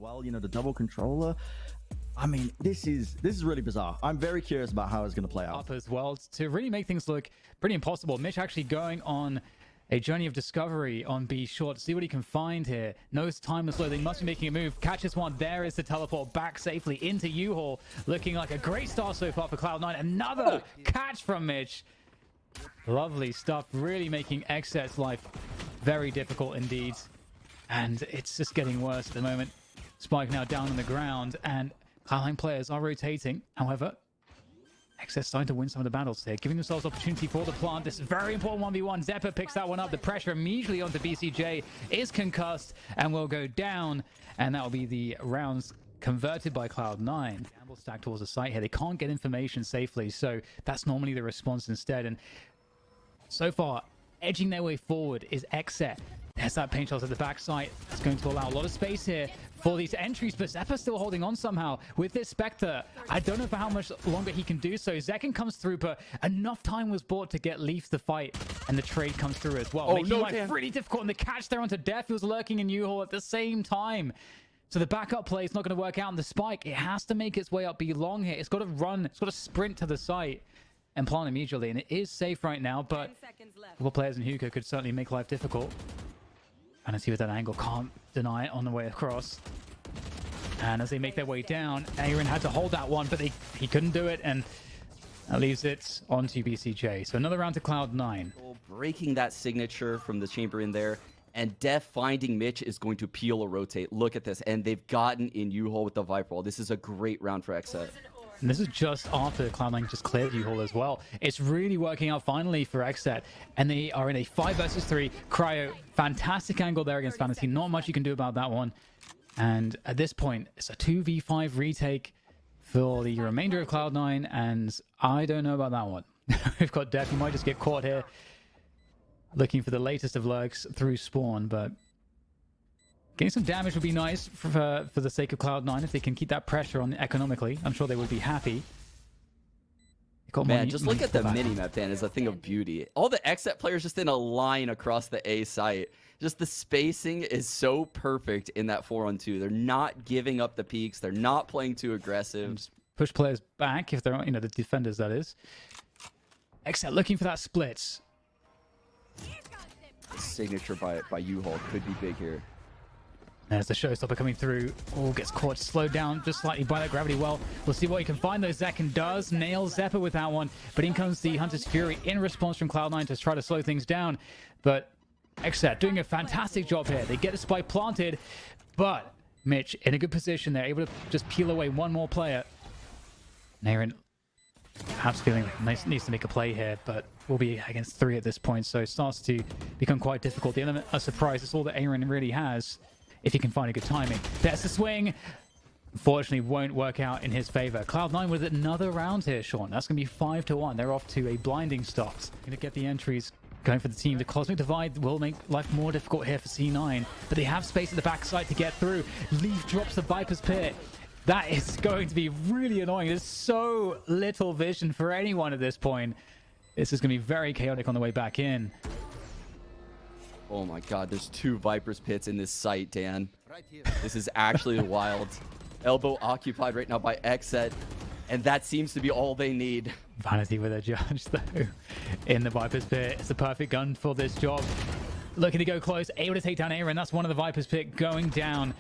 well. You know, the double controller. I mean, this is really bizarre. I'm very curious about how it's going to play out. Up as well to really make things look pretty impossible. Mitch actually going on a journey of discovery on B short to see what he can find here. Knows time is slow. They must be making a move. Catches one. There is the teleport back safely into U-Haul. Looking like a great start so far for Cloud9. Another catch from Mitch. Lovely stuff. Really making XSET's life very difficult indeed. And it's just getting worse at the moment. Spike now down on the ground, and Cloud9 players are rotating. However, XSET starting to win some of the battles here, giving themselves opportunity for the plant. This is very important 1v1. Xeppaa picks that one up. The pressure immediately onto BCJ is concussed and will go down, and that will be the rounds converted by Cloud9. Gamble stack towards the site here. They can't get information safely, so that's normally the response instead. And so far, edging their way forward is XSET. There's that paint shot at the backside. It's going to allow a lot of space here for these entries, but Xeppaa still holding on somehow with this Spectre. I don't know for how much longer he can do so. Zekken comes through, but enough time was bought to get Leaf to fight, and the trade comes through as well. Making life really difficult, and the catch there onto dephh, who was lurking in U-Haul at the same time. So the backup play is not going to work out, and the spike, it has to make its way up B long here. It's got to run, it's got to sprint to the site and plant immediately, and it is safe right now, but couple players in Hugo could certainly make life difficult. Vanity with that angle, can't deny it on the way across. And as they make their way down, AYRIN had to hold that one, but he couldn't do it, and that leaves it onto BCJ. So another round to Cloud9. Breaking that signature from the chamber in there, and dephh finding Mitch is going to peel or rotate. Look at this, and they've gotten in U-Haul with the Viper Wall. This is a great round for XSET. And this is just after Cloud9 just cleared U-Haul as well. It's really working out finally for XSET, and they are in a 5 versus 3. Cryo, fantastic angle there against Vanity. Not much you can do about that one. And at this point, it's a 2v5 retake for the remainder of Cloud9, and I don't know about that one. We've got dephh. He might just get caught here, looking for the latest of lurks through spawn, but getting some damage would be nice for the sake of Cloud9 if they can keep that pressure on economically. I'm sure they would be happy. Man, just look at the mini-map, Dan, is a thing of beauty. All the XSET players just in a line across the A site. Just the spacing is so perfect in that 4-on-2. They're not giving up the peaks. They're not playing too aggressive. Just push players back if they're, you know, the defenders, that is. XSET looking for that split. Signature by U-Haul could be big here. There's the showstopper coming through. Oh, gets caught, slowed down just slightly by that gravity well. We'll see what he can find, though. Zekken does nail Xeppaa with that one, but in comes the Hunter's Fury in response from Cloud9 to try to slow things down. But XSET doing a fantastic job here. They get a spike planted, but Mitch in a good position there, able to just peel away one more player. AYRIN perhaps feeling needs to make a play here, but will be against 3 at this point, so it starts to become quite difficult. The element of surprise is all that AYRIN really has, if he can find a good timing. There's the swing. Unfortunately, won't work out in his favor. Cloud9 with another round here, Sean. That's going to be 5-1. They're off to a blinding start. Going to get the entries going for the team. The Cosmic Divide will make life more difficult here for C9, but they have space at the backside to get through. Leaf drops the Viper's Pit. That is going to be really annoying. There's so little vision for anyone at this point. This is going to be very chaotic on the way back in. Oh my god, there's 2 Viper's Pits in this site, Dan. This is actually wild. Elbow occupied right now by XSET, and that seems to be all they need. Vanity with a judge, though, in the Viper's Pit. It's the perfect gun for this job. Looking to go close, able to take down AYRIN. That's one of the Viper's Pit going down.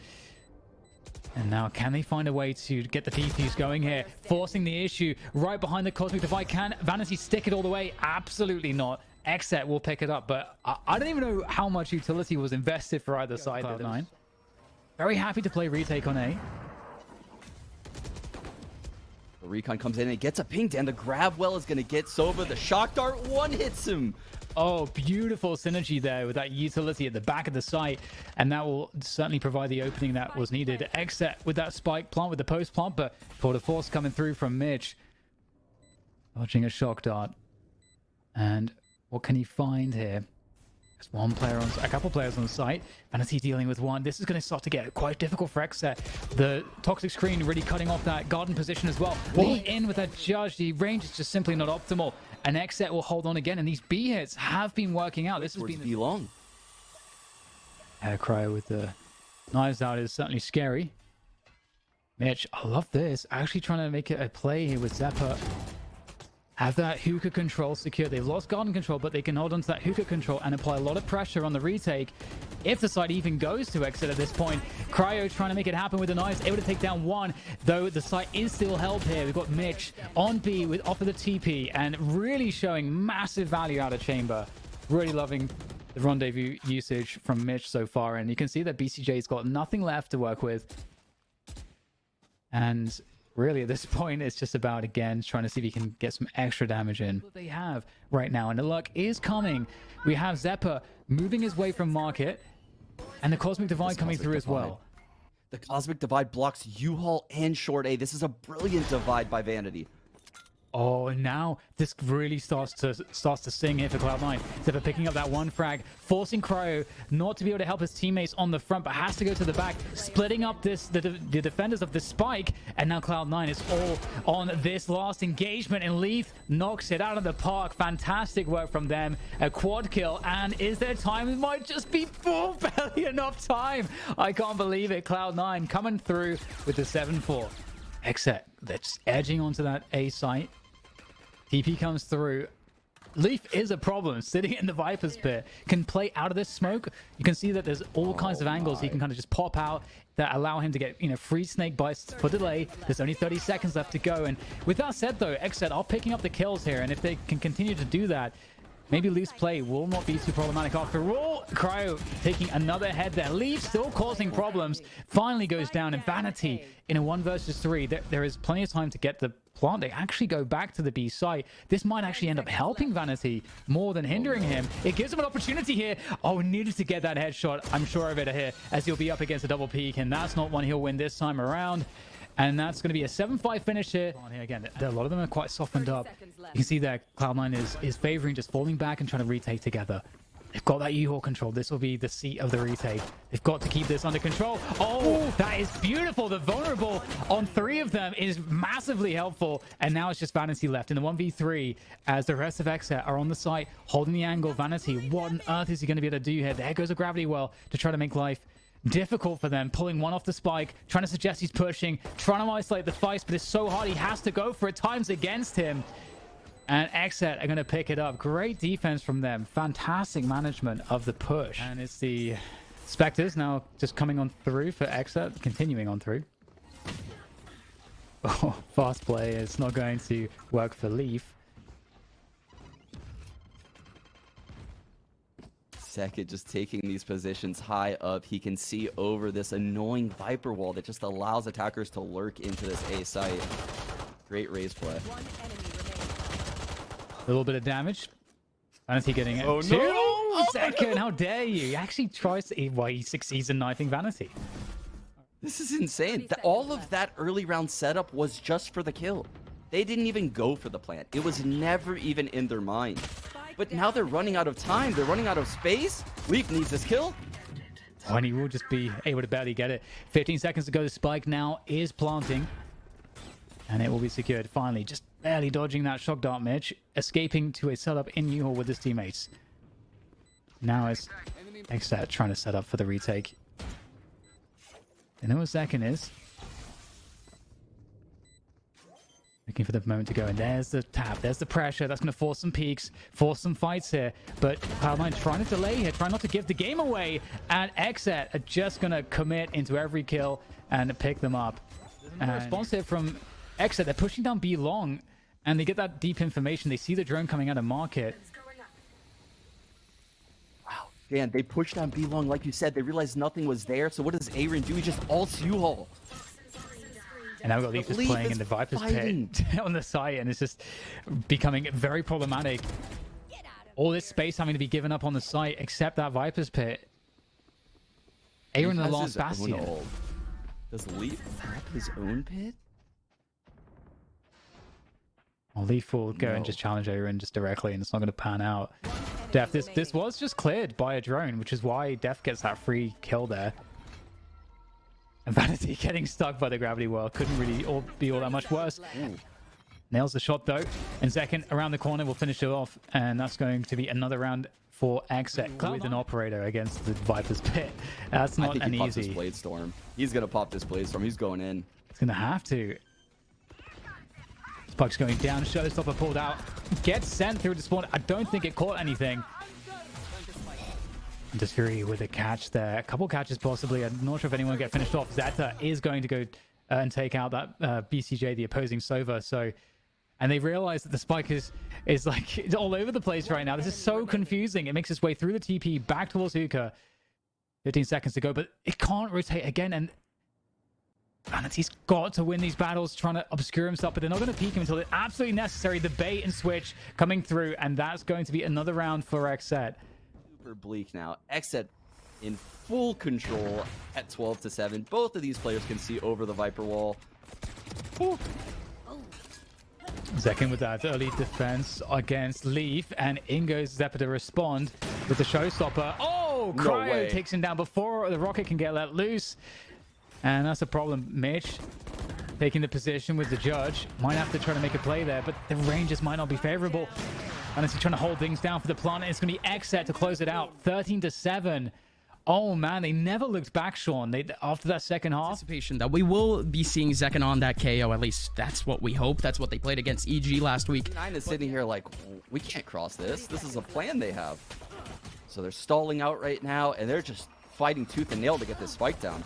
And now, can they find a way to get the defuse going here? Forcing the issue right behind the Cosmic Divide. Can Vanity stick it all the way? Absolutely not. XSET will pick it up, but I don't even know how much utility was invested for either side. Cloud9 very happy to play retake on A. The recon comes in and gets a ping, and the grab well is going to get Sova. The shock dart one hits him. Oh, beautiful synergy there with that utility at the back of the site, and that will certainly provide the opening that was needed. XSET with that spike plant with the post plant, but Port of Force coming through from Mitch. Dodging a shock dart. And what can he find here? There's one player on, a couple players on the site. Vanity dealing with one. This is going to start to get quite difficult for XSET. The toxic screen really cutting off that garden position as well. Wall in with that judge. The range is just simply not optimal. And XSET will hold on again. And these B hits have been working out. This has been B long. Cryo with the knives out is certainly scary. Mitch, I love this. Actually trying to make it a play here with Xeppaa. Have that hookah control secure. They've lost garden control, but they can hold on to that hookah control and apply a lot of pressure on the retake. If the site even goes to exit at this point, Cryo trying to make it happen with the knives, able to take down one, though the site is still held here. We've got Mitch on B with off of the TP and really showing massive value out of chamber. Really loving the rendezvous usage from Mitch so far, and you can see that BCJ's got nothing left to work with. And really, at this point, it's just about, again, trying to see if he can get some extra damage in. What they have right now, and the luck is coming. We have Xeppaa moving his way from market, and the Cosmic Divide coming through as well. The Cosmic Divide blocks U-Haul and Short A. This is a brilliant divide by Vanity. Oh, and now this really starts to sing here for Cloud9. Xeppaa picking up that one frag, forcing Cryo not to be able to help his teammates on the front, but has to go to the back, splitting up the defenders of the spike, and now Cloud9 is all on this last engagement, and Leaf knocks it out of the park. Fantastic work from them. A quad kill, and is there time? It might just be barely enough time. I can't believe it. Cloud9 coming through with the 7-4. XSET, that's edging onto that A site. TP comes through. Leaf is a problem sitting in the Viper's pit. Can play out of this smoke. You can see that there's all kinds of angles he can kind of just pop out that allow him to get, you know, free snake bites for delay. There's only 30 seconds left to go. And with that said, though, XSET are picking up the kills here. And if they can continue to do that, maybe Leaf's play will not be too problematic after all. Cryo taking another head there. Leaf still causing problems. Finally goes down. And Vanity in a 1 versus 3. There is plenty of time to get the plant. They actually go back to the B site. This might actually end up helping Vanity more than hindering him. It gives him an opportunity here. Oh, needed to get that headshot. I'm sure of it here, as he'll be up against a double peak. And that's not one he'll win this time around. And that's going to be a 7-5 finish here. Again, a lot of them are quite softened up. You can see that Cloud9 is favoring just falling back and trying to retake together. They've got that U-Haul control. This will be the seat of the retake. They've got to keep this under control. Oh, that is beautiful. The vulnerable on 3 of them is massively helpful. And now it's just Vanity left in the 1v3 as the rest of XSET are on the site holding the angle. Vanity, what on earth is he going to be able to do here? There goes a gravity well to try to make life difficult for them, pulling one off the spike, trying to suggest he's pushing, trying to isolate the Feist, but it's so hard he has to go for it. Times against him. And XSET are going to pick it up. Great defense from them. Fantastic management of the push. And it's the Spectres now just coming on through for XSET, continuing on through. Oh, fast play. It's not going to work for Leaf. Zekken just taking these positions high up. He can see over this annoying Viper wall that just allows attackers to lurk into this A site. Great raise play. A little bit of damage. Vanity getting it. Oh, no! Oh, Zekken, how dare you? He actually tries to... Well, he succeeds in knifing Vanity. This is insane. All of that early round setup was just for the kill. They didn't even go for the plant. It was never even in their mind. But now they're running out of time. They're running out of space. Leaf needs this kill. Oh, and he will just be able to barely get it. 15 seconds to go. The spike now is planting. And it will be secured. Finally, just barely dodging that shock dart, Mitch. Escaping to a setup in U-Haul with his teammates. Now it's XSET trying to set up for the retake. They know what Zekken is. Looking for the moment to go. And there's the tap. There's the pressure. That's going to force some peaks. Force some fights here. But Cloud9 trying to delay here. Trying not to give the game away. And XSET are just going to commit into every kill and pick them up. And response here from XSET. They're pushing down B long. And they get that deep information. They see the drone coming out of market. Wow. Dan, they pushed down B long like you said. They realized nothing was there. So what does AYRIN do? He just ults U-Haul. And now we've got Leaf just playing in the Viper's pit on the site, and it's just becoming very problematic. All this space having to be given up on the site, except that Viper's pit. AYRIN the last bastion. Does Leaf have his own pit? Well, Leaf will go and just challenge AYRIN just directly, and it's not going to pan out. dephh, this was just cleared by a drone, which is why dephh gets that free kill there. And Vanity getting stuck by the gravity well couldn't really be all that much worse. Ooh. Nails the shot though, and Zekken around the corner will finish it off, and that's going to be another round for XSET with an operator against the Viper's Pit. That's not an pops easy. This Blade Storm. He's gonna pop this Blade Storm. He's going in. He's gonna have to. Spuck's going down. Showstopper pulled out. Gets sent through to spawn. I don't think it caught anything. dephh with a catch there. A couple catches possibly. I'm not sure if anyone will get finished off. Xeta is going to go and take out that BCJ, the opposing Sova. So, and they realize that the spike is like it's all over the place right now. This is so confusing. It makes its way through the TP back towards Hookah. 15 seconds to go, but it can't rotate again. And Vanity's got to win these battles, trying to obscure himself, but they're not going to peek him until it's absolutely necessary. The bait and switch coming through, and that's going to be another round for XSET. Super bleak now. XSET in full control at 12-7. Both of these players can see over the Viper wall. Ooh. Zekken with that early defense against Leaf, and in goes Xeppaa to respond with the showstopper. Oh, Cryo takes him down before the rocket can get let loose. And that's a problem. Mitch taking the position with the judge. Might have to try to make a play there, but the ranges might not be favorable. And as he's trying to hold things down for the plant, it's going to be XSET to close it out. 13-7. Oh man, they never looked back, Sean. After that second half. Anticipation that we will be seeing Zekken on that KO. At least that's what we hope. That's what they played against EG last week. Cloud9 is sitting here like, we can't cross this. This is a plan they have. So they're stalling out right now, and they're just fighting tooth and nail to get this spike down.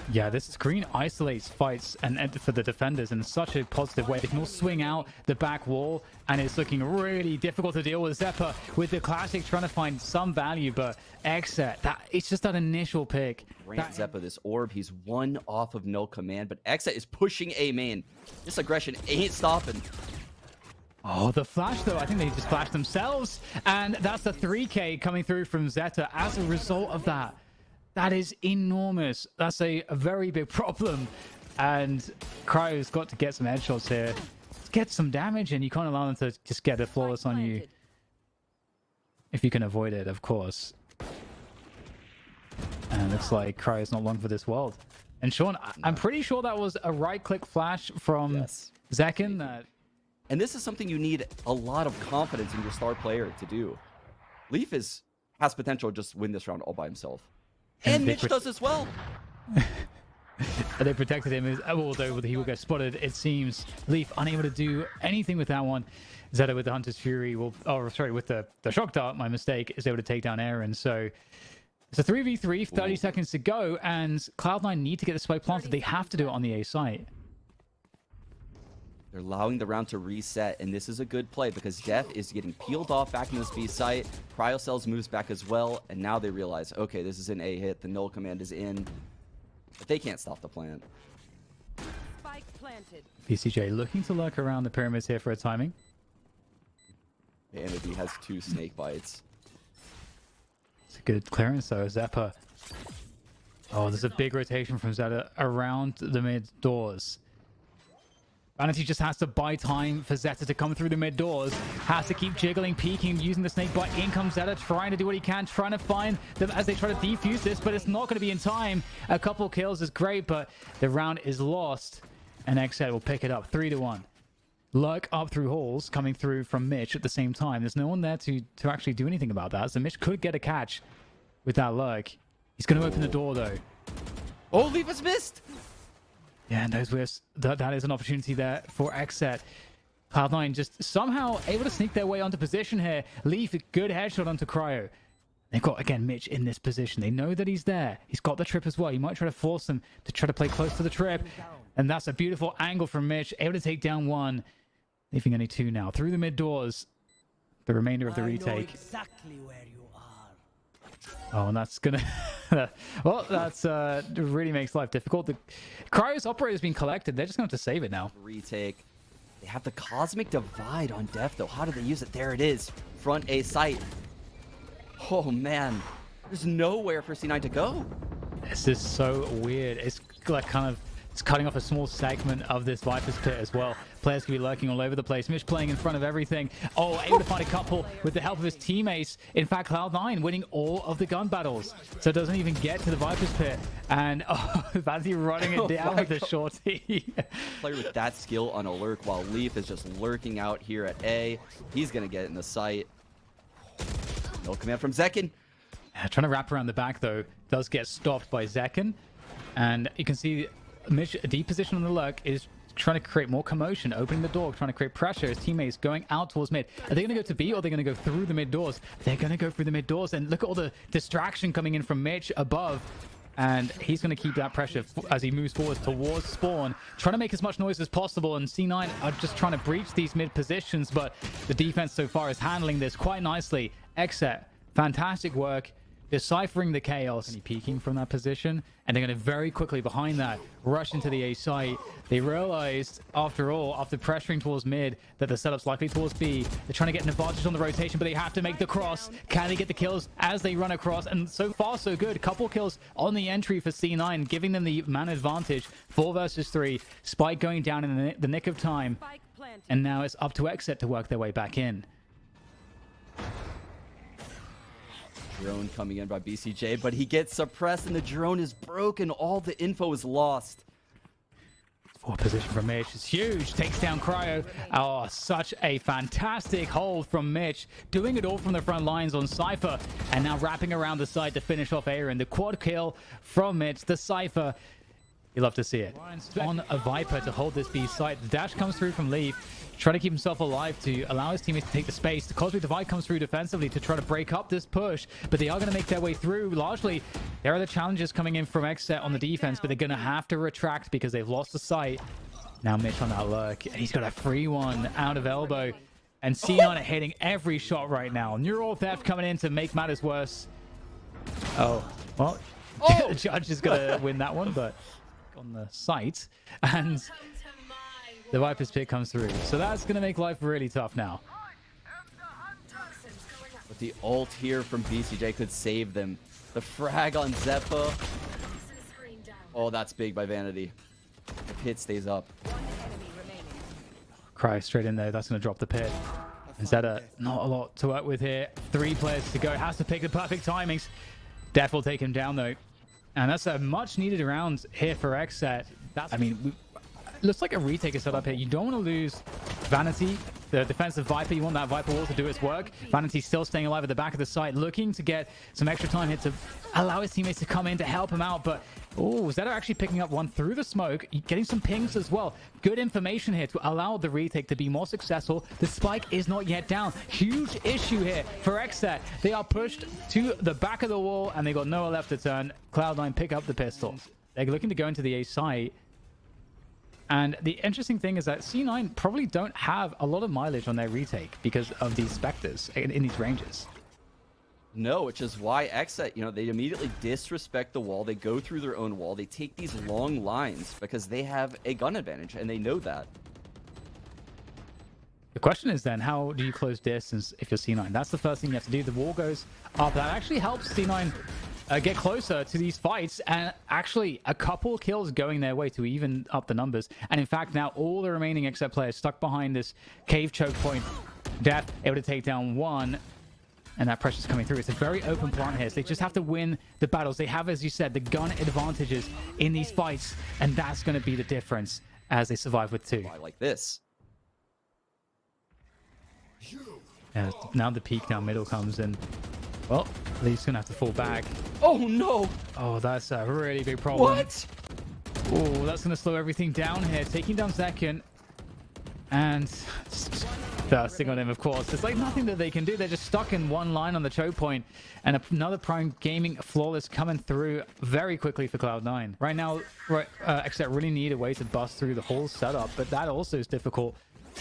Yeah, this screen isolates fights and for the defenders in such a positive way. They can all swing out the back wall, and it's looking really difficult to deal with. Xeppaa with the classic trying to find some value, but XSET, it's just that initial pick. Grant Xeppaa this orb. He's one off of no command, but XSET is pushing A main. This aggression ain't stopping. Oh, the flash, though. I think they just flashed themselves, and that's the 3K coming through from Xeta as a result of that. That is enormous. That's a very big problem. And Cryo's got to get some headshots here. Get some damage, and you can't allow them to just get a flawless on you. If you can avoid it, of course. And it looks like Cryo's not long for this world. And Sean, I'm pretty sure that was a right-click flash from Zekken. And this is something you need a lot of confidence in your star player to do. Leaf has potential to just win this round all by himself. And Mitch does as well. They protected him, although he will get spotted. It seems Leaf unable to do anything with that one. Xeta with the Hunter's Fury with the Shock Dart, my mistake, is able to take down AYRIN. So it's a 3v3, 30 seconds to go, and Cloud9 need to get the spike planted. They have to do it on the A site. They're allowing the round to reset, and this is a good play because dephh is getting peeled off back in this B site. Cryocells moves back as well, and now they realize, okay, this is an A hit. The null command is in, but they can't stop the plant. Spike planted. BCJ looking to lurk around the pyramids here for a timing. Vanity has 2 snake bites. It's a good clearance though. Xeppaa. Oh, there's a big rotation from Xeta around the mid doors. Vanity just has to buy time for Xeta to come through the mid doors. Has to keep jiggling, peeking, using the snake bite. In comes Xeta, trying to do what he can, trying to find them as they try to defuse this, but it's not going to be in time. A couple kills is great, but the round is lost, and XSET will pick it up 3-1. Lurk up through halls coming through from Mitch at the same time. There's no one there to actually do anything about that, so Mitch could get a catch with that lurk. He's going to open the door though. Oh, Leaf has missed! Yeah, and those whiffs, that is an opportunity there for XSET. Cloud9 just somehow able to sneak their way onto position here. Leaf, a good headshot onto Cryo. They've got, again, Mitch in this position. They know that he's there. He's got the trip as well. He might try to force them to try to play close to the trip. And that's a beautiful angle from Mitch. Able to take down 1. Leaving only 2 now. Through the mid doors. The remainder of the retake. Exactly where you are. Oh, and that's gonna well, that's really makes life difficult. The Cryo's operator's been collected. They're just gonna have to save it now. Retake. They have the Cosmic Divide on dephh though. How do they use it? There it is. Front A site. Oh man. There's nowhere for C9 to go. This is so weird. It's like it's cutting off a small segment of this Viper's Pit as well. Players can be lurking all over the place. Mitch playing in front of everything. Oh, able to find a couple with the help of his teammates. In fact, Cloud9 winning all of the gun battles. So it doesn't even get to the Viper's Pit. And Vanity running it down with the shorty. Player with that skill on a lurk while Leaf is just lurking out here at A. He's going to get in the site. No command from Zekken. Trying to wrap around the back, though, does get stopped by Zekken. And you can see Mitch, a deep position on the lurk, is trying to create more commotion, opening the door, trying to create pressure. His teammates going out towards mid. Are they going to go to B or are they going to go through the mid doors? They're going to go through the mid doors. And look at all the distraction coming in from Mitch above. And he's going to keep that pressure as he moves forward towards spawn, trying to make as much noise as possible. And C9 are just trying to breach these mid positions, but the defense so far is handling this quite nicely. XSET, fantastic work, deciphering the chaos. And he peeking from that position, and they're going to very quickly behind that rush into the A site. They realized, after all, after pressuring towards mid, that the setup's likely towards B. They're trying to get an advantage on the rotation, but they have to make the cross. Can they get the kills as they run across? And so far, so good. Couple kills on the entry for C9, giving them the man advantage. 4 versus 3. Spike going down in the nick of time. And now it's up to XSET to work their way back in. Drone coming in by BCJ, but he gets suppressed and the drone is broken. All the info is lost. Forward position from Mitch is huge. Takes down Cryo. Oh, such a fantastic hold from Mitch. Doing it all from the front lines on Cypher. And now wrapping around the side to finish off AYRIN. The quad kill from Mitch. The Cypher. You love to see it. On a Viper to hold this B site. The dash comes through from Leaf. Trying to keep himself alive to allow his teammates to take the space. The Cosmic Divide comes through defensively to try to break up this push, but they are going to make their way through. Largely, there are the challenges coming in from XSET on the defense, but they're going to have to retract because they've lost the sight. Now Mitch on that lurk, and he's got a free one out of elbow. And C9 are hitting every shot right now. Neural Theft coming in to make matters worse. Oh, well, the judge is going to win that one, but on the site. And the Viper's pick comes through. So that's going to make life really tough now. But the ult here from BCJ could save them. The frag on Xeppaa. Oh, that's big by Vanity. The pit stays up. Cry straight in there. That's going to drop the pit. And Xeta, not a lot to work with here. 3 players to go. Has to pick the perfect timings. dephh will take him down, though. And that's a much needed round here for XSET. I mean, looks like a retake is set up here. You don't want to lose Vanity, the defensive Viper. You want that Viper wall to do its work. Vanity still staying alive at the back of the site, looking to get some extra time here to allow his teammates to come in to help him out. But, oh, Xeta actually picking up one through the smoke, getting some pings as well. Good information here to allow the retake to be more successful. The spike is not yet down. Huge issue here for XSET. They are pushed to the back of the wall, and they got nowhere left to turn. Cloud9 pick up the pistol. They're looking to go into the A site. And the interesting thing is that C9 probably don't have a lot of mileage on their retake because of these Spectres in these ranges. No, which is why XSET, they immediately disrespect the wall. They go through their own wall. They take these long lines because they have a gun advantage, and they know that. The question is then, how do you close distance if you're C9? That's the first thing you have to do. The wall goes up. That actually helps C9 get closer to these fights, and actually a couple kills going their way to even up the numbers. And in fact, now all the remaining XSET players stuck behind this cave choke point. dephh able to take down one, and that pressure's coming through. It's a very open plant here, so they just have to win the battles. They have, as you said, the gun advantages in these fights, and that's going to be the difference as they survive with 2. I like this. And now the peak down middle comes, and well, Lee's gonna have to fall back. Oh no! Oh, that's a really big problem. What? Oh, that's gonna slow everything down here. Taking down Zekken, and bursting on him, of course. There's like nothing that they can do. They're just stuck in one line on the choke point, and another Prime Gaming flawless coming through very quickly for Cloud9. Right now, XSET really need a way to bust through the whole setup, but that also is difficult.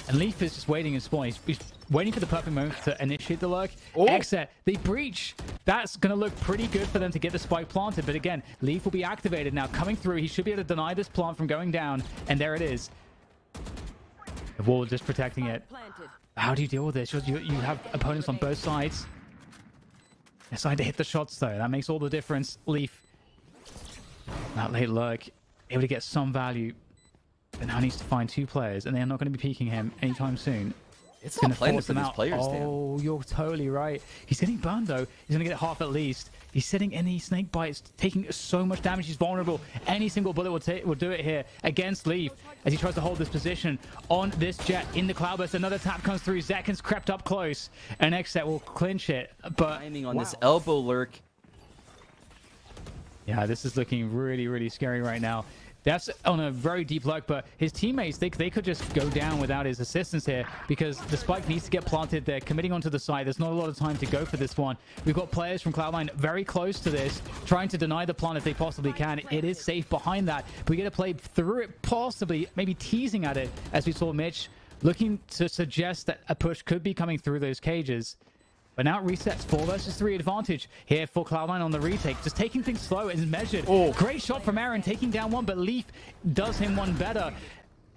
And Leaf is just waiting in spawn. He's waiting for the perfect moment to initiate the lurk. Oh. XSET, they breach. That's going to look pretty good for them to get the spike planted. But again, Leaf will be activated now. Coming through, he should be able to deny this plant from going down. And there it is. The wall just protecting it. How do you deal with this? You have opponents on both sides. They're starting to hit the shots, though. That makes all the difference. Leaf, that late lurk, able to get some value. But now needs to find 2 players, and they're not going to be peeking him anytime soon. It's not playing for these out. players, Dan. Oh, you're totally right. He's getting burned, though. He's going to get half at least. He's sitting in these snake bites, taking so much damage. He's vulnerable. Any single bullet will do it here against Leaf as he tries to hold this position on this jet in the cloud burst. Another tap comes through. Zekken's crept up close, and XSET will clinch it. But Timing on this elbow lurk. yeah, this is looking really, really scary right now. That's on a very deep lurk, but his teammates, they could just go down without his assistance here because the spike needs to get planted. They're committing onto the side. There's not a lot of time to go for this one. We've got players from Cloud9 very close to this, trying to deny the plant if they possibly can. It is safe behind that. But we get to play through it, possibly, maybe teasing at it, as we saw Mitch looking to suggest that a push could be coming through those cages. But now it resets 4 versus 3 advantage here for Cloud9 on the retake. Just taking things slow and measured. Oh, great shot from AYRIN, taking down one, but Leaf does him one better.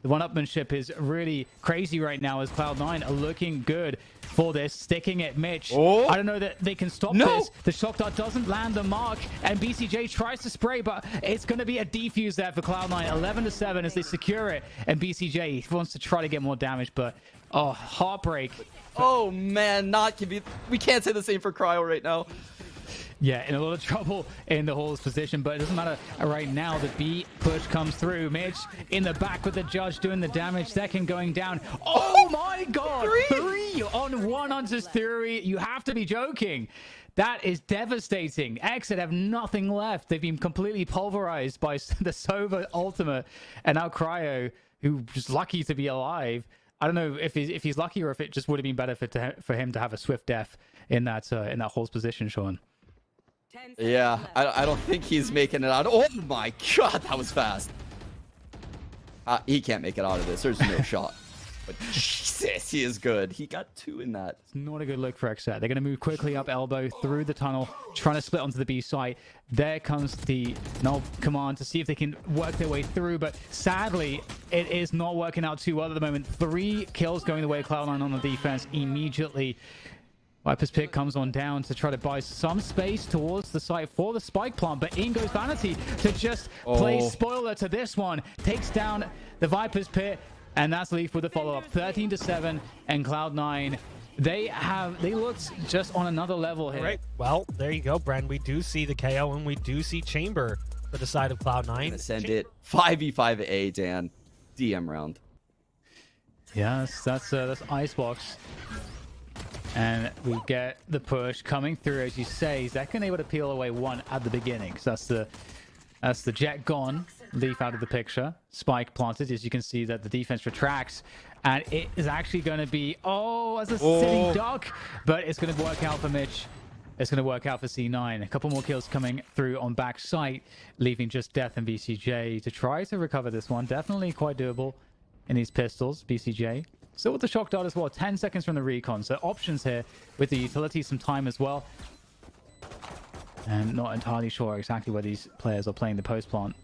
The one-upmanship is really crazy right now as Cloud9 are looking good for this, sticking it. Mitch, I don't know that they can stop this. The shock dart doesn't land the mark, and BCJ tries to spray, but it's going to be a defuse there for Cloud9. 11-7 as they secure it, and BCJ wants to try to get more damage, but oh, heartbreak. Oh man, we can't say the same for Cryo right now. Yeah, in a lot of trouble in the Hall's position, but it doesn't matter right now. The B push comes through. Mitch in the back with the judge doing the damage. Second going down. Oh my god! 3 on 1 onto Theory. You have to be joking. That is devastating. XSET have nothing left. They've been completely pulverized by the Sova ultimate, and now Cryo, who's just lucky to be alive. I don't know if he's lucky or if it just would have been better for him to have a swift death in that Hall's position, Sean. Yeah, I don't think he's making it out. Oh my god, that was fast. He can't make it out of this. There's no shot. But Jesus, he is good. He got 2 in that. It's not a good look for XSET. They're going to move quickly up elbow through the tunnel, trying to split onto the B site. There comes the null command to see if they can work their way through, but sadly, it is not working out too well at the moment. 3 kills going the way of Cloud9 on the defense immediately. Viper's pick comes on down to try to buy some space towards the site for the spike plant, but in goes Vanity to just play spoiler to this one. Takes down the Viper's pit, and that's Leaf with the follow-up. 13-7, and Cloud9, they looked just on another level here. All right, well, there you go, Bren. We do see the KO, and we do see Chamber for the side of Cloud9. Send it 5v5A, Dan. DM round. Yes, that's Icebox. And we get the push coming through, as you say. Zekken able to peel away 1 at the beginning, because that's the jet gone. Leaf out of the picture. Spike planted, as you can see that the defense retracts. And it is actually going to be, as a sitting duck. But it's going to work out for Mitch. It's going to work out for C9. A couple more kills coming through on back site, leaving just Death and BCJ to try to recover this one. Definitely quite doable in these pistols, BCJ. Still with the shock dart as well. 10 seconds from the recon. So options here with the utility, some time as well. And not entirely sure exactly where these players are playing the post-plant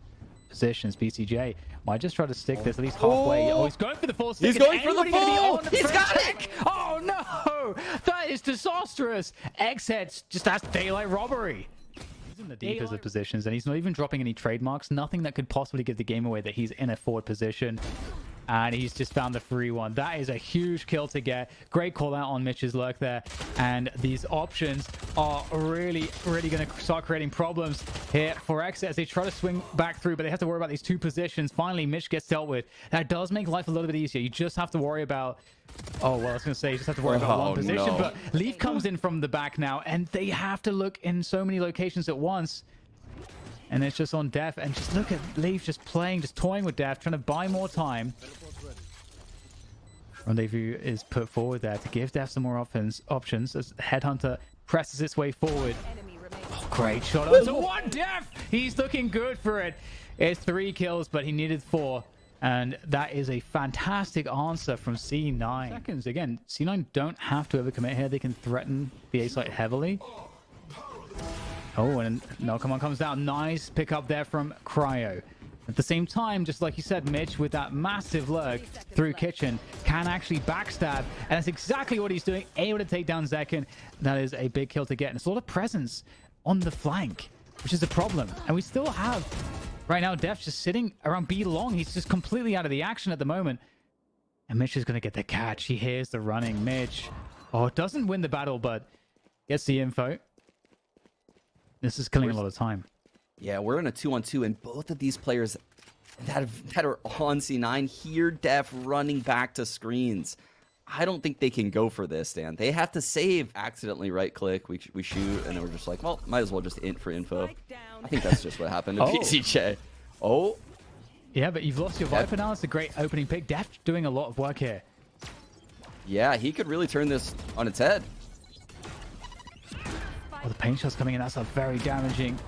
positions. BCJ might just try to stick this at least halfway. He's going for the full stick. He's going for the full! He's got it! Oh no! That is disastrous! XSET just has daylight robbery. He's in the deepest of positions, and he's not even dropping any trademarks. Nothing that could possibly give the game away that he's in a forward position. And he's just found the free one. That is a huge kill to get. Great call out on Mitch's lurk there. And these options are really, really going to start creating problems here for XSET as they try to swing back through, but they have to worry about these 2 positions. Finally, Mitch gets dealt with. That does make life a little bit easier. You just have to worry about... I was going to say, you just have to worry about 1 position. No. But Leaf comes in from the back now, and they have to look in so many locations at once. And it's just on dephh, and just look at Leaf just playing, just toying with dephh, trying to buy more time. Rendezvous is put forward there to give dephh some more options as Headhunter presses its way forward. Great shot onto 1 dephh! He's looking good for it. It's 3 kills, but he needed 4. And that is a fantastic answer from C9. Seconds, again, C9 don't have to overcommit here. They can threaten the A site heavily. And no, come on, comes down. Nice pick up there from Cryo. At the same time, just like you said, Mitch, with that massive lurk through Kitchen, can actually backstab. And that's exactly what he's doing. Able to take down Zekken. That is a big kill to get. And it's a lot of presence on the flank, which is a problem. And we still have, right now, dephh just sitting around B long. He's just completely out of the action at the moment. And Mitch is going to get the catch. He hears the running. Mitch, doesn't win the battle, but gets the info. This is killing a lot of time. Yeah, we're in a 2-on-2, and both of these players that are on C9 hear dephh running back to screens. I don't think they can go for this, Dan. They have to save. Accidentally right-click, we shoot, and then we're just like, well, might as well just int for info. I think that's just what happened to PCJ. Oh. Yeah, but you've lost your Viper now. It's a great opening pick. dephh doing a lot of work here. Yeah, he could really turn this on its head. Oh, the paint shot's coming in. That's a very damaging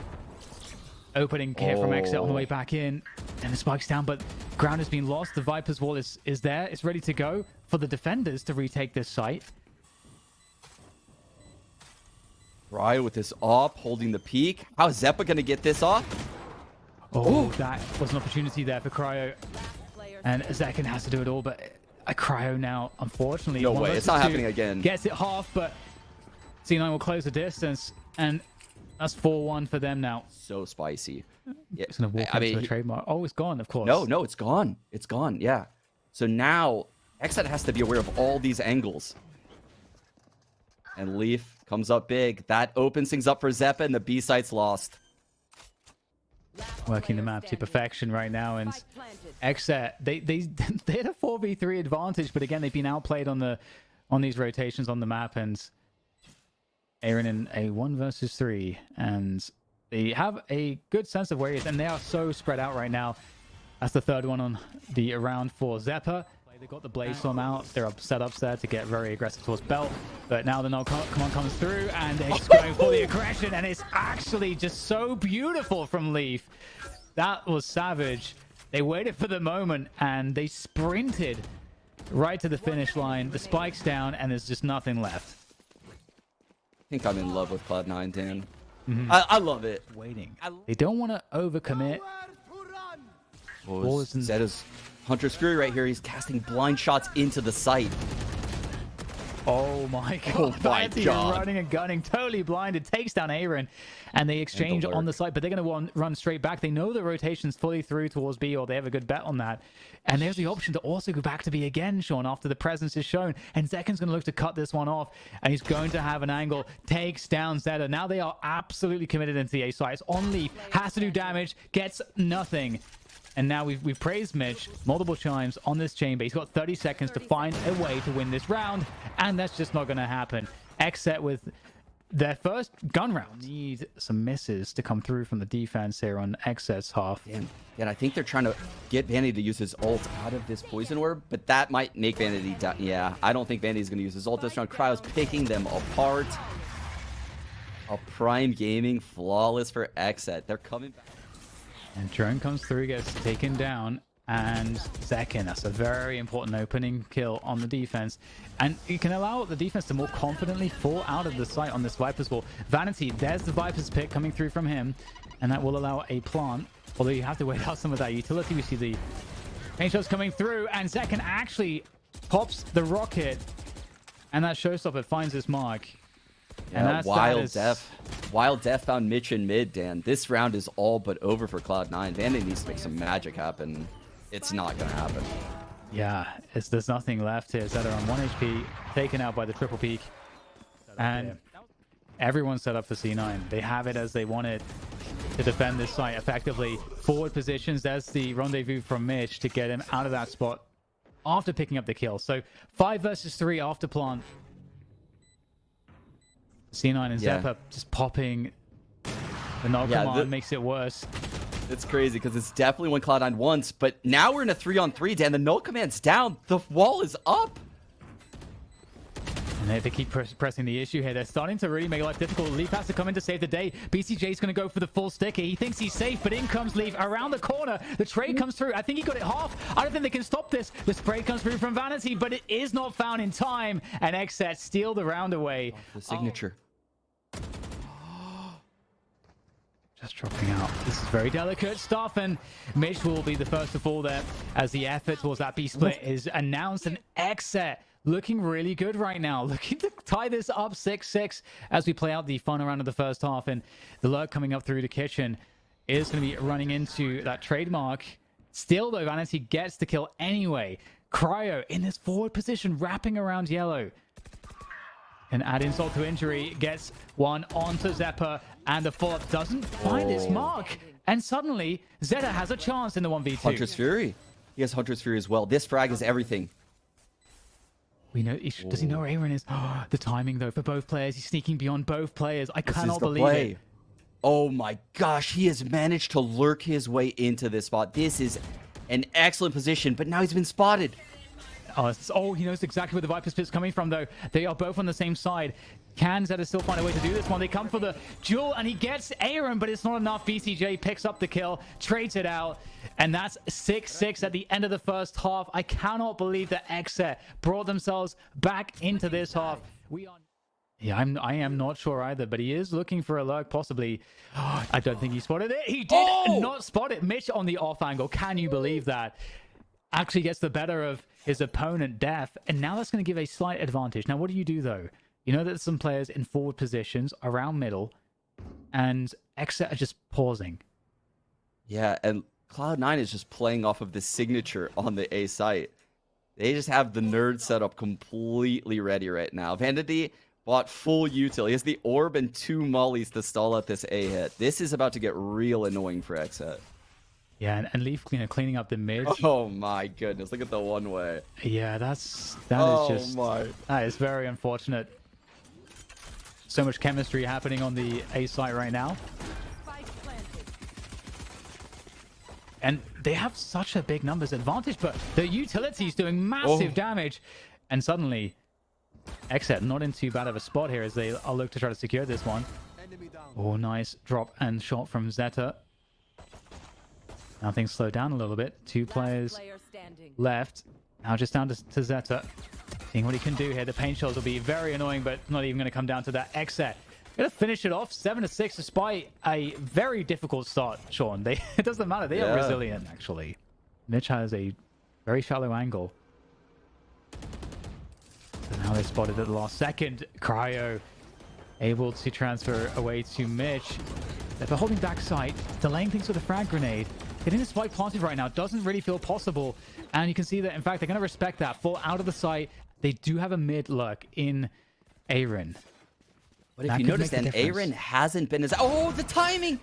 opening here from XSET on the way back in. And the spike's down, but ground has been lost. The Viper's wall is there. It's ready to go for the defenders to retake this site. Ryo with this op, holding the peak. How is Xeppaa going to get this off? Oh, that was an opportunity there for Cryo. And zekken has to do it all, but a Cryo now, unfortunately. No way, it's not happening again. Gets it half, but C9 will close the distance, and that's 4-1 for them now. So spicy. Yeah, it's going to walk into the trademark. Oh, it's gone, of course. No, it's gone. It's gone, yeah. So now, XSET has to be aware of all these angles. And Leaf comes up big. That opens things up for Xeppaa, and the B site's lost. Working the map to perfection right now, and XSET, they had a 4v3 advantage, but again, they've been outplayed on these rotations on the map, and AYRIN in a 1 versus 3, and they have a good sense of where he is, and they are so spread out right now. That's the third one on the round for Xeppaa. They got the Blaze Storm out. There are setups there to get very aggressive towards Belt, but now the no command comes through, and they're just going for the aggression, and it's actually just so beautiful from Leaf. That was savage. They waited for the moment, and they sprinted right to the finish line. The spike's down, and there's just nothing left. I think I'm in love with Cloud9, Dan. I love it. Waiting. They don't want to overcommit. Xeta's Hunter's Fury right here. He's casting blind shots into the site. Oh my god. Oh my god. Running and gunning, totally blinded, takes down AYRIN, and they exchange on the site, but they're going to run straight back. They know the rotation's fully through towards B, or they have a good bet on that. And there's the option to also go back to B again, Sean, after the presence is shown. And zekken's going to look to cut this one off, and he's going to have an angle, takes down xeta. Now they are absolutely committed into the A site. It's on Leaf, has to do damage, gets nothing. And now we've praised Mitch multiple times on this chamber. He's got 30 seconds to find a way to win this round, and that's just not going to happen. XSET with their first gun round. Need some misses to come through from the defense here on XSET's half. And I think they're trying to get Vanity to use his ult out of this poison orb, but that might make Vanity down. Yeah, I don't think Vanity's going to use his ult this round. Cryo's picking them apart. A prime gaming, flawless for XSET. They're coming back. And drone comes through, gets taken down, and zekken. That's a very important opening kill on the defense. And it can allow the defense to more confidently fall out of the site on this Viper's wall. Vanity, there's the Viper's pick coming through from him, and that will allow a plant. Although you have to wait out some of that utility. We see the paint shots coming through, and zekken actually pops the rocket, and that showstopper finds his mark. Yeah, and Wild dephh found Mitch in mid, Dan. This round is all but over for Cloud9. Vanity needs to make some magic happen. It's not going to happen. Yeah, there's nothing left here. Xeta on 1 HP, taken out by the triple peak. And everyone's set up for C9. They have it as they wanted to defend this site effectively. Forward positions, there's the rendezvous from Mitch to get him out of that spot after picking up the kill. So 5 versus 3 after plant. C9 and Xeppaa just popping the no command makes it worse. It's crazy because it's definitely what Cloud9 wants, but now we're in a 3-on-3, Dan. The no command's down. The wall is up. And they keep pressing the issue here. They're starting to really make life difficult. Leaf has to come in to save the day. BCJ's going to go for the full sticker. He thinks he's safe, but in comes Leaf around the corner. The trade comes through. I think he got it half. I don't think they can stop this. The spray comes through from Vanity, but it is not found in time. And XSET steal the round away. The signature. Just dropping out. This is very delicate stuff, and Mitch will be the first to fall there as the effort towards that B split is announced. And XSET looking really good right now, looking to tie this up 6-6 as we play out the final round of the first half. And the lurk coming up through the kitchen is going to be running into that trademark. Still though, Vanity gets the kill anyway. Cryo in this forward position, wrapping around yellow. And add insult to injury, gets one onto Xeppaa, and the follow-up doesn't find its mark. And suddenly, xeta has a chance in the 1v2. Hunter's Fury. He has Hunter's Fury as well. This frag is everything. We know. Does he know where AYRIN is? The timing, though, for both players. He's sneaking beyond both players. I cannot believe it. Oh my gosh, he has managed to lurk his way into this spot. This is an excellent position, but now he's been spotted. Oh, he knows exactly where the Viper Spit's coming from, though. They are both on the same side. Can xeta still find a way to do this one? They come for the duel, and he gets AYRIN, but it's not enough. BCJ picks up the kill, trades it out, and that's 6-6 at the end of the first half. I cannot believe that XSET brought themselves back into this half. Yeah, I am not sure either, but he is looking for a lurk, possibly. I don't think he spotted it. He did not spot it. Mitch on the off angle. Can you believe that? Actually gets the better of his opponent, dephh, and now that's going to give a slight advantage. Now, what do you do, though? You know that some players in forward positions around middle, and XSET are just pausing. Yeah, and Cloud9 is just playing off of the signature on the A site. They just have the nerd setup completely ready right now. Vanity bought full util. He has the orb and 2 mollies to stall out this A hit. This is about to get real annoying for XSET. Yeah, and Leaf cleaning up the mid. Oh my goodness, look at the one way. Yeah, that is very unfortunate. So much chemistry happening on the A site right now. And they have such a big numbers advantage, but the utility is doing massive damage. And suddenly, XSET not in too bad of a spot here as they look to try to secure this one. Oh, nice drop and shot from xeta. Now things slow down a little bit. 2 players left. Now just down to xeta. Seeing what he can do here. The paint shells will be very annoying, but not even going to come down to that. XSET going to finish it off 7-6 despite a very difficult start, Sean. It doesn't matter. They are resilient, actually. Mitch has a very shallow angle. So now they spotted at the last second. Cryo able to transfer away to Mitch. They're holding back sight, delaying things with a frag grenade. Getting the spike planted right now doesn't really feel possible. And you can see that, in fact, they're going to respect that. Fall out of the site. They do have a mid lurk in AYRIN. But if you notice, then AYRIN hasn't been as... Oh, the timing!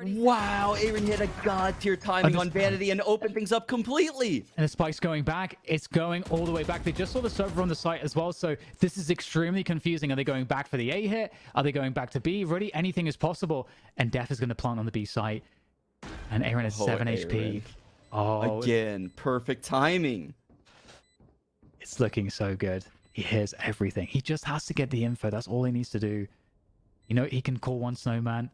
Wow, AYRIN hit a god-tier timing on Vanity and opened things up completely. And the spike's going back. It's going all the way back. They just saw the server on the site as well, so this is extremely confusing. Are they going back for the A hit? Are they going back to B? Really, anything is possible. And dephh is going to plant on the B site. And AYRIN has 7 HP. Oh, again, perfect timing. It's looking so good. He hears everything. He just has to get the info. That's all he needs to do. You know, he can call one snowman.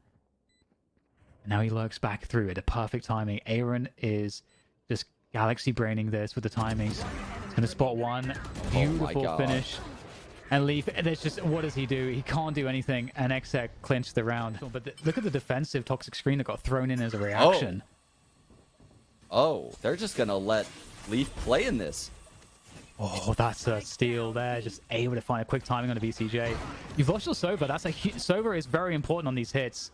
Now he lurks back through at a perfect timing. AYRIN is just galaxy braining this with the timings. He's going to spot one. Beautiful finish. And Leaf, there's just, what does he do? He can't do anything. And XSET clinched the round. But look at the defensive toxic screen that got thrown in as a reaction. Oh, they're just going to let Leaf play in this. Oh, that's a steal there. Just able to find a quick timing on the BCJ. You've lost your Sova. Sova is very important on these hits.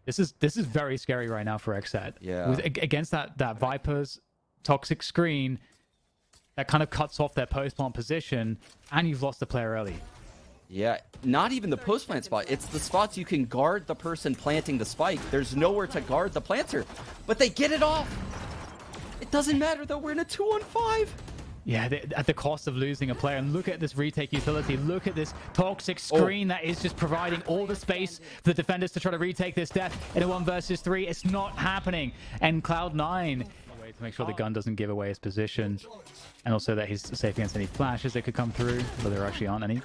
This is very scary right now for XSET. Yeah. Against that Viper's toxic screen that kind of cuts off their post-plant position, and you've lost the player early. Yeah, not even the post-plant spot. It's the spots you can guard the person planting the spike. There's nowhere to guard the planter, but they get it off. It doesn't matter, though. We're in a 2-on-5. Yeah, at the cost of losing a player. And look at this retake utility. Look at this toxic screen that is just providing all the space for the defenders to try to retake this death in a 1 versus 3. It's not happening. And Cloud9, to make sure the gun doesn't give away his position. And also that he's safe against any flashes that could come through, but there actually aren't any.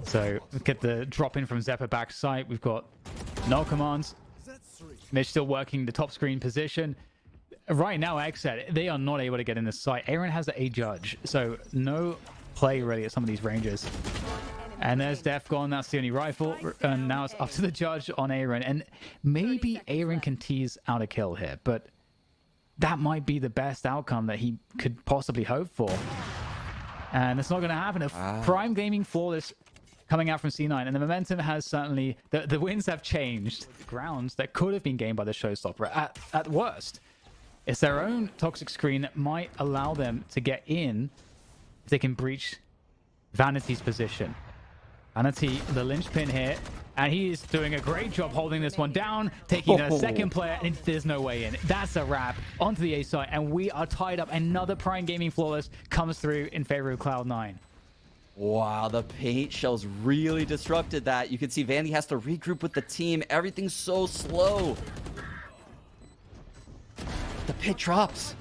So get the drop in from Xeppaa back site. We've got no commands. Mitch still working the top screen position. Right now, XSET, they are not able to get in this site. AYRIN has a judge, so no play really at some of these ranges. And there's dephh gone. That's the only rifle. And now it's up to the judge on AYRIN. And maybe AYRIN can tease out a kill here, but that might be the best outcome that he could possibly hope for. And it's not going to happen. If Prime Gaming Flawless coming out from C9, and the momentum has certainly, the winds have changed. The grounds that could have been gained by the showstopper at worst. It's their own toxic screen that might allow them to get in if they can breach Vanity's position. Vanity, the linchpin here, and he is doing a great job holding this one down, taking a second player, and there's no way in. That's a wrap onto the A side, and we are tied up. Another Prime Gaming Flawless comes through in favor of Cloud9. Wow, the paint shells really disrupted that. You can see Vandy has to regroup with the team. Everything's so slow. The pit drops.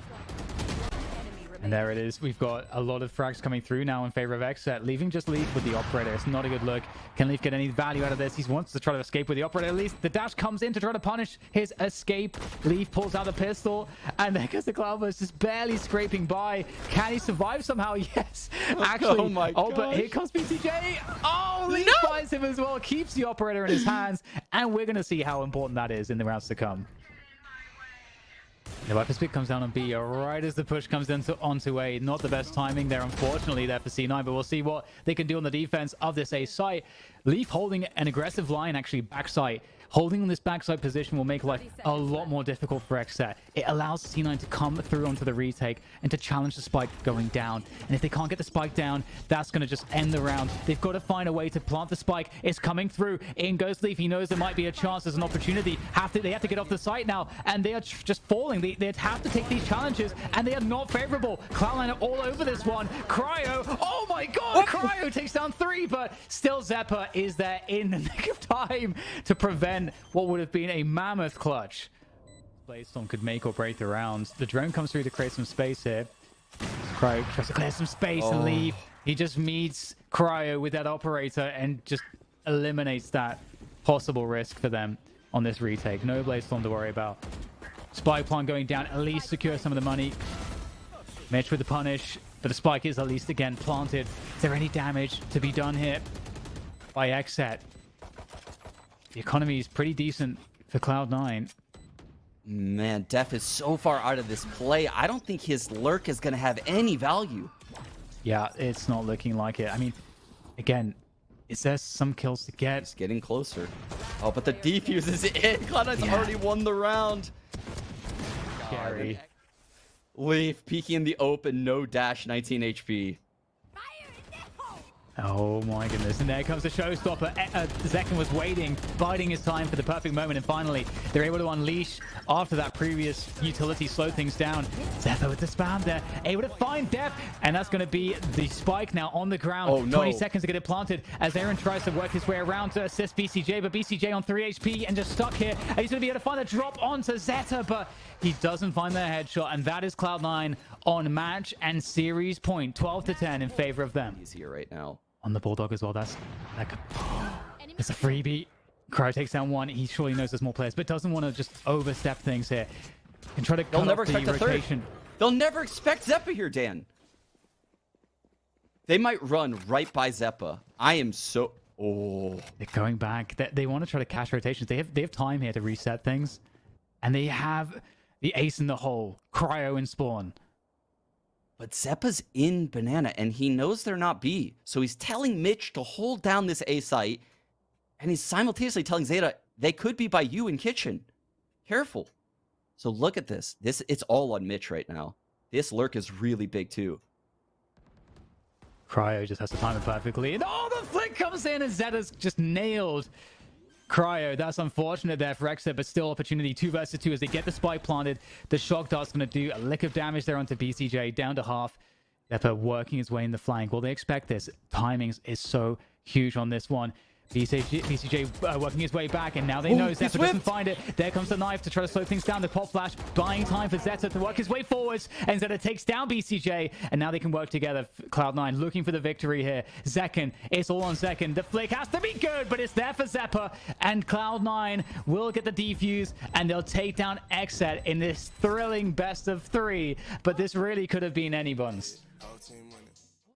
And there it is. We've got a lot of frags coming through now in favor of XSET. Leaving just Leaf with the operator. It's not a good look. Can Leaf get any value out of this? He wants to try to escape with the operator. At least the dash comes in to try to punish his escape. Leaf pulls out the pistol. And there goes the Cloudburst, just barely scraping by. Can he survive somehow? Yes. Actually. Oh my god. But here comes BCJ. Oh, Leaf finds him as well. Keeps the operator in his hands. And we're going to see how important that is in the rounds to come. The Viper Speed comes down on B right as the push comes onto A. Not the best timing there, unfortunately, there for C9, but we'll see what they can do on the defense of this A site. Leaf holding an aggressive line, actually, backside. Holding on this backside position will make life a lot more difficult for XSET. It allows C9 to come through onto the retake and to challenge the spike going down. And if they can't get the spike down, that's going to just end the round. They've got to find a way to plant the spike. It's coming through. In goes Leaf. He knows there might be a chance. There's an opportunity. They have to get off the site now. And they are just falling. They have to take these challenges. And they are not favorable. Cloud9 are all over this one. Cryo. Oh my god. Cryo takes down 3. But still Xeppaa is there in the nick of time to prevent what would have been a mammoth clutch. Bladestorm could make or break the rounds. The drone comes through to create some space here. Cryo tries to clear some space and leave. He just meets Cryo with that operator and just eliminates that possible risk for them on this retake. No Bladestorm to worry about. Spike plant going down, at least secure some of the money. Mitch with the punish, but the spike is at least again planted. Is there any damage to be done here by XSET? The economy is pretty decent for Cloud9. Man, dephh is so far out of this play. I don't think his lurk is going to have any value. Yeah, it's not looking like it. I mean, again, is there some kills to get? It's getting closer. Oh, but the defuse is in. Cloud9's already won the round. Scary. Leaf peeking in the open, no dash, 19 HP. Oh my goodness, and there comes the showstopper. Zekken was waiting, biding his time for the perfect moment, and finally they're able to unleash after that previous utility slowed things down. Xeppaa with the spam there, able to find dephh, and that's going to be the spike now on the ground. Oh, no. 20 seconds to get it planted as AYRIN tries to work his way around to assist BCJ, but BCJ on 3 HP and just stuck here, and he's going to be able to find a drop onto Xeta, but he doesn't find the headshot, and that is Cloud9 on match and series point, 12-10 in favor of them. Easier right now. On the Bulldog as well. That could... It's a freebie. Cryo takes down 1. He surely knows there's more players, but doesn't want to just overstep things here. And try to cut They'll never off the expect a rotation. third. They'll never expect Xeppaa here, Dan. They might run right by Xeppaa. I am so... Oh. They're going back. They want to try to cash rotations. They have time here to reset things. And they have the ace in the hole. Cryo in spawn. But Xeppaa's in banana, and he knows they're not B. So he's telling Mitch to hold down this A site, and he's simultaneously telling Xeta, they could be by you in kitchen. Careful. So look at this. It's all on Mitch right now. This lurk is really big, too. Cryo just has to time it perfectly. And oh, the flick comes in, and Xeta's just nailed Cryo. That's unfortunate there for XSET, but still opportunity 2 versus 2 as they get the spike planted. The shock dart's going to do a lick of damage there onto BCJ, down to half. Xeppaa working his way in the flank. Well, they expect this. Timing is so huge on this one. BCJ working his way back, and now they know Xeppaa doesn't find it. There comes the knife to try to slow things down. The pop flash buying time for Xeta to work his way forwards, and Xeta takes down BCJ, and now they can work together. Cloud9 looking for the victory here. Zekken, it's all on Zekken. The flick has to be good, but it's there for Xeppaa, and Cloud9 will get the defuse, and they'll take down XSET in this thrilling best of 3. But this really could have been anyone's.